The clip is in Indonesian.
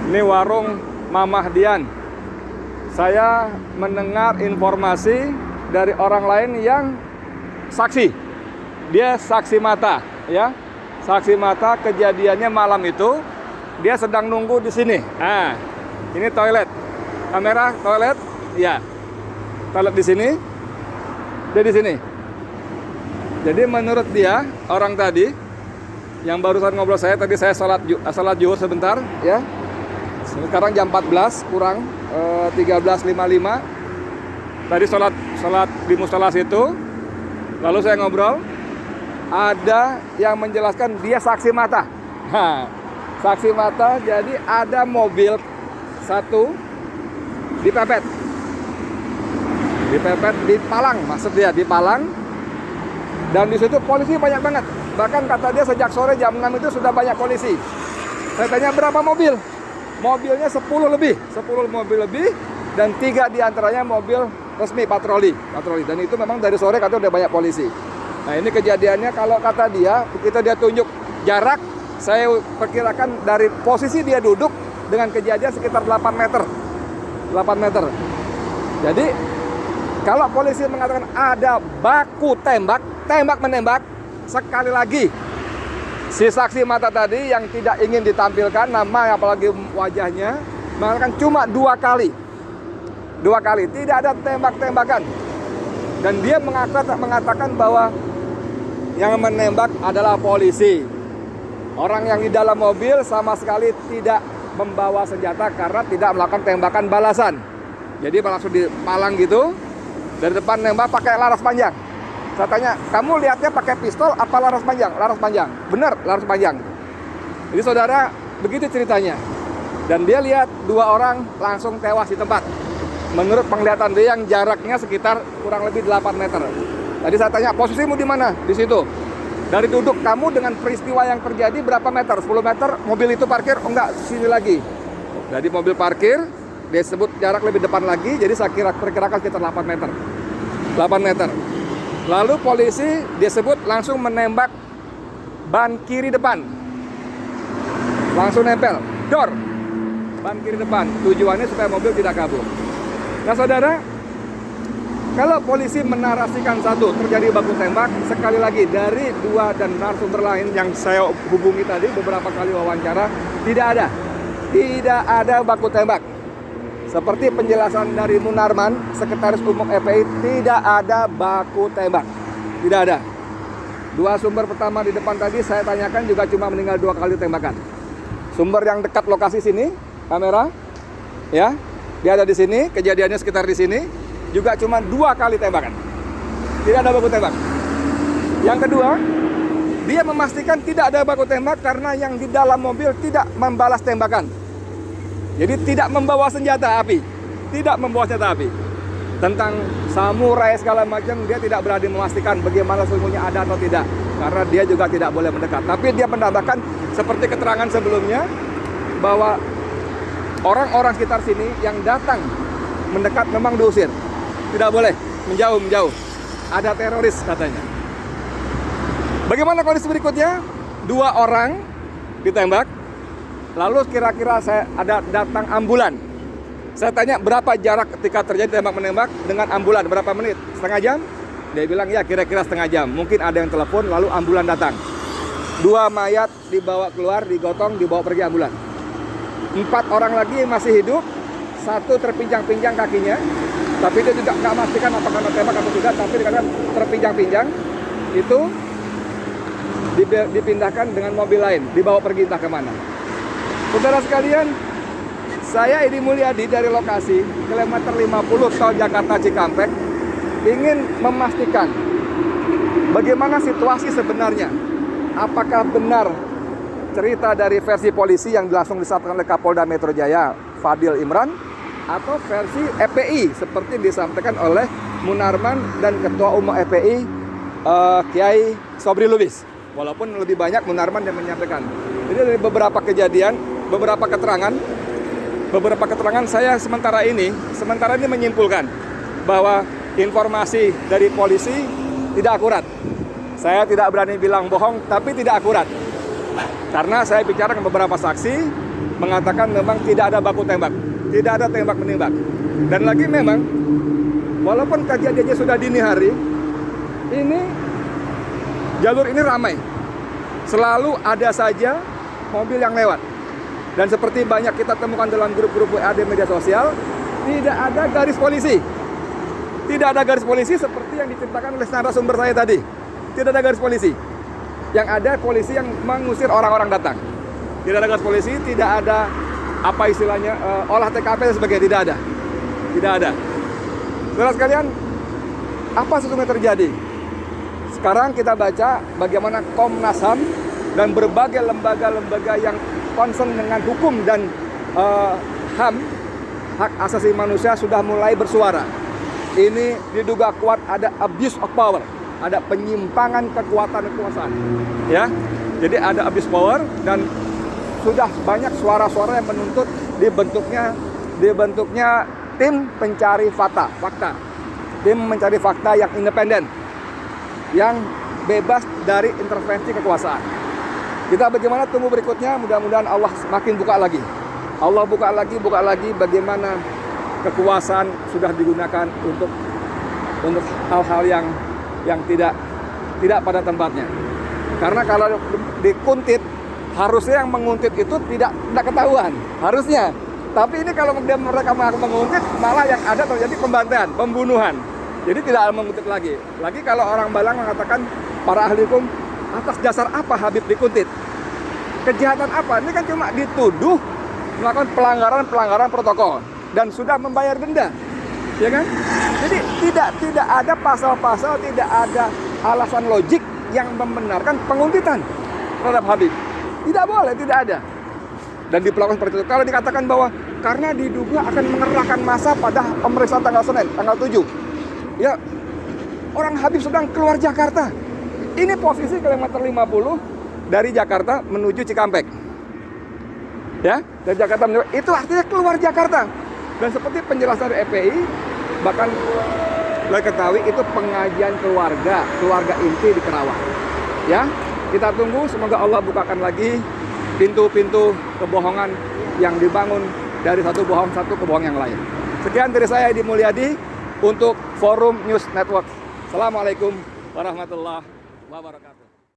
Ini warung Mamah Dian. Saya mendengar informasi dari orang lain yang saksi. Dia saksi mata, ya. Saksi mata kejadiannya malam itu. Dia sedang nunggu di sini. Nah, ini toilet. Kamera toilet, ya. Toilet di sini. Dia di sini. Jadi menurut dia, orang tadi yang barusan ngobrol saya tadi, saya salat zuhur sebentar, ya. Sekarang jam 14 kurang 13.55. Tadi salat di musola situ. Lalu saya ngobrol, ada yang menjelaskan dia saksi mata. Nah, saksi mata, jadi ada mobil satu dipepet di Palang, maksud dia di Palang. Dan di situ polisi banyak banget. Bahkan kata dia sejak sore jam 6 itu sudah banyak polisi. Saya tanya berapa mobil? Mobilnya 10 mobil lebih, dan 3 diantaranya mobil resmi patroli. Dan itu memang dari sore kata udah banyak polisi. Nah, ini kejadiannya kalau kata dia, begitu dia tunjuk jarak, saya perkirakan dari posisi dia duduk dengan kejadian sekitar 8 meter. 8 meter. Jadi kalau polisi mengatakan ada baku tembak menembak, sekali lagi si saksi mata tadi yang tidak ingin ditampilkan nama apalagi wajahnya mengatakan cuma 2 kali, tidak ada tembak-tembakan. Dan dia mengatakan bahwa yang menembak adalah polisi. Orang yang di dalam mobil sama sekali tidak membawa senjata karena tidak melakukan tembakan balasan. Jadi langsung dipalang gitu, dari depan nembak pakai laras panjang. Saya tanya, kamu lihatnya pakai pistol apa laras panjang? Laras panjang. Benar, laras panjang. Jadi saudara, begitu ceritanya. Dan dia lihat 2 orang langsung tewas di tempat. Menurut penglihatan dia yang jaraknya sekitar kurang lebih 8 meter. Tadi saya tanya, posisimu di mana? Di situ. Dari duduk kamu dengan peristiwa yang terjadi berapa meter? 10 meter, mobil itu parkir? Oh enggak, sini lagi. Jadi mobil parkir, dia sebut jarak lebih depan lagi, jadi saya perkirakan sekitar 8 meter. 8 meter. Lalu polisi dia sebut langsung menembak ban kiri depan. Langsung nempel, dor. Ban kiri depan, tujuannya supaya mobil tidak kabur. Nah saudara, kalau polisi menarasikan satu terjadi baku tembak, sekali lagi dari 2 dan narasumber lain yang saya hubungi tadi beberapa kali wawancara, tidak ada baku tembak. Seperti penjelasan dari Munarman, Sekretaris Umum FPI, tidak ada baku tembak. Tidak ada. 2 sumber pertama di depan tadi saya tanyakan juga cuma meninggal 2 kali tembakan. Sumber yang dekat lokasi sini, kamera, ya, dia ada di sini, kejadiannya sekitar di sini, juga cuma 2 kali tembakan. Tidak ada baku tembak. Yang kedua, dia memastikan tidak ada baku tembak karena yang di dalam mobil tidak membalas tembakan. Jadi tidak membawa senjata api. Tentang samurai segala macam, dia tidak berani memastikan bagaimana sesungguhnya ada atau tidak. Karena dia juga tidak boleh mendekat. Tapi dia menambahkan seperti keterangan sebelumnya, bahwa orang-orang sekitar sini yang datang mendekat memang diusir. Tidak boleh, menjauh. Ada teroris katanya. Bagaimana kondisi berikutnya? 2 orang ditembak. Lalu kira-kira ada datang ambulan. Saya tanya berapa jarak ketika terjadi tembak-menembak dengan ambulan, berapa menit? Setengah jam? Dia bilang ya kira-kira setengah jam. Mungkin ada yang telepon lalu ambulan datang. 2 mayat dibawa keluar, digotong, dibawa pergi ambulan. 4 orang lagi masih hidup, 1 terpinjang-pinjang kakinya. Tapi dia juga nggak memastikan apakah kena tembak atau tidak, tapi dikatakan terpinjang-pinjang. Itu dipindahkan dengan mobil lain, dibawa pergi entah kemana. Saudara sekalian, saya Edi Mulyadi dari lokasi kilometer 50 tol Jakarta Cikampek ingin memastikan bagaimana situasi sebenarnya. Apakah benar cerita dari versi polisi yang langsung disampaikan oleh Kapolda Metro Jaya Fadil Imran, atau versi FPI seperti disampaikan oleh Munarman dan Ketua Umum FPI Kiai Sobri Lubis. Walaupun lebih banyak Munarman yang menyampaikan. Jadi dari beberapa kejadian, beberapa keterangan saya sementara ini menyimpulkan bahwa informasi dari polisi tidak akurat. Saya tidak berani bilang bohong, tapi tidak akurat. Karena saya bicara dengan beberapa saksi mengatakan memang tidak ada baku tembak, tidak ada tembak menembak. Dan lagi memang walaupun kejadiannya sudah dini hari, ini jalur ini ramai. Selalu ada saja mobil yang lewat. Dan seperti banyak kita temukan dalam grup-grup WA di media sosial, tidak ada garis polisi. Tidak ada garis polisi seperti yang diceritakan oleh narasumber saya tadi. Tidak ada garis polisi. Yang ada polisi yang mengusir orang-orang datang. Tidak ada garis polisi, tidak ada apa istilahnya olah TKP dan sebagainya, tidak ada. Tidak ada. Saudara sekalian, apa sesungguhnya terjadi? Sekarang kita baca bagaimana Komnas HAM dan berbagai lembaga-lembaga yang concern dengan hukum dan HAM, hak asasi manusia, sudah mulai bersuara. Ini diduga kuat ada abuse of power, ada penyimpangan kekuasaan, ya. Jadi ada abuse power dan sudah banyak suara-suara yang menuntut dibentuknya tim pencari fakta, tim mencari fakta yang independen, yang bebas dari intervensi kekuasaan. Kita bagaimana tunggu berikutnya, mudah-mudahan Allah semakin buka lagi. Allah buka lagi bagaimana kekuasaan sudah digunakan untuk hal-hal yang tidak pada tempatnya. Karena kalau dikuntit, harusnya yang menguntit itu tidak ketahuan, harusnya. Tapi ini kalau mereka menguntit, malah yang ada terjadi pembantaian, pembunuhan. Jadi tidak menguntit lagi. Lagi kalau orang Balang mengatakan, para ahli hukum, atas dasar apa Habib dikuntit? Kejahatan apa? Ini kan cuma dituduh melakukan pelanggaran protokol dan sudah membayar denda, ya kan? Jadi tidak ada pasal-pasal, tidak ada alasan logik yang membenarkan penguntitan terhadap Habib. Tidak boleh, tidak ada. Dan diperlakukan seperti itu. Kalau dikatakan bahwa karena diduga akan mengerahkan massa pada pemeriksaan tanggal Senin, tanggal 7. Ya, orang Habib sedang keluar Jakarta. Ini posisi kilometer 50 dari Jakarta menuju Cikampek. Ya, dari Jakarta menuju, itu artinya keluar Jakarta. Dan seperti penjelasan dari EPI, bahkan boleh ketahui itu pengajian keluarga inti di Kerawang. Ya, kita tunggu, semoga Allah bukakan lagi pintu-pintu kebohongan yang dibangun dari satu kebohongan yang lain. Sekian dari saya, Edi Mulyadi, untuk Forum News Network. Assalamualaikum warahmatullahi wabarakatuh.